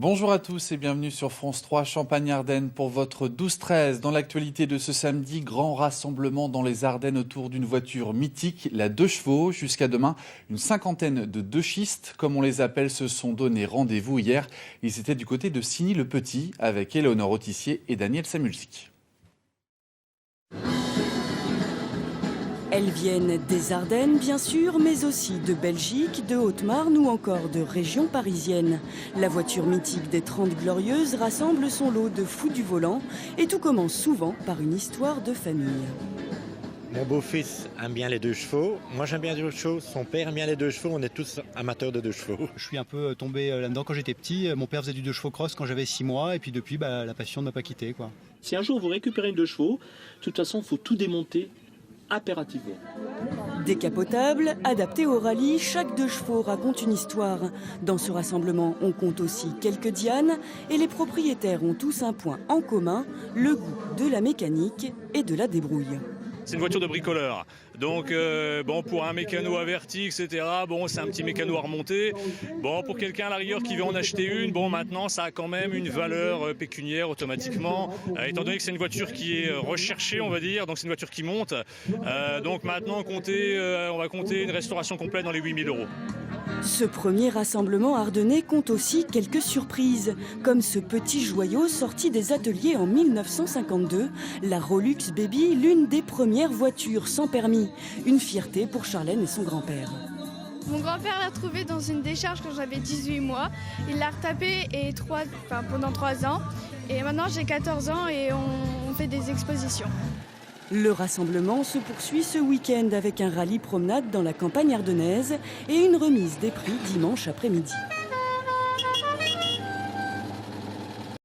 Bonjour à tous et bienvenue sur France 3 Champagne-Ardenne pour votre 12-13. Dans l'actualité de ce samedi, grand rassemblement dans les Ardennes autour d'une voiture mythique, la 2 chevaux. Jusqu'à demain, une cinquantaine de deux-schistes, comme on les appelle, se sont donné rendez-vous hier. Ils étaient du côté de Signy-le-Petit avec Éléonore Autissier et Daniel Samulzik. Elles viennent des Ardennes, bien sûr, mais aussi de Belgique, de Haute-Marne ou encore de régions parisiennes. La voiture mythique des 30 Glorieuses rassemble son lot de fous du volant et tout commence souvent par une histoire de famille. Mon beau-fils aime bien les 2 chevaux, moi j'aime bien les 2 chevaux, son père aime bien les 2 chevaux, on est tous amateurs de 2 chevaux. Je suis un peu tombé là-dedans quand j'étais petit, mon père faisait du 2 chevaux cross quand j'avais 6 mois et puis depuis la passion ne m'a pas quitté, quoi. Si un jour vous récupérez une 2 chevaux, de toute façon il faut tout démonter impérativement. Décapotable, adapté au rallye, chaque 2 chevaux raconte une histoire. Dans ce rassemblement, on compte aussi quelques dianes et les propriétaires ont tous un point en commun, le goût de la mécanique et de la débrouille. C'est une voiture de bricoleur, donc pour un mécano averti, etc., c'est un petit mécano à remonter. Pour quelqu'un à la rigueur qui veut en acheter une, maintenant ça a quand même une valeur pécuniaire automatiquement, étant donné que c'est une voiture qui est recherchée, on va dire, donc c'est une voiture qui monte. Donc maintenant on va compter une restauration complète dans les 8 000 €. Ce premier rassemblement ardennais compte aussi quelques surprises, comme ce petit joyau sorti des ateliers en 1952, la Rolux Baby, l'une des premières voitures sans permis. Une fierté pour Charlène et son grand-père. Mon grand-père l'a trouvé dans une décharge quand j'avais 18 mois. Il l'a retapé pendant 3 ans. Et maintenant j'ai 14 ans et on fait des expositions. Le rassemblement se poursuit ce week-end avec un rallye promenade dans la campagne ardennaise et une remise des prix dimanche après-midi.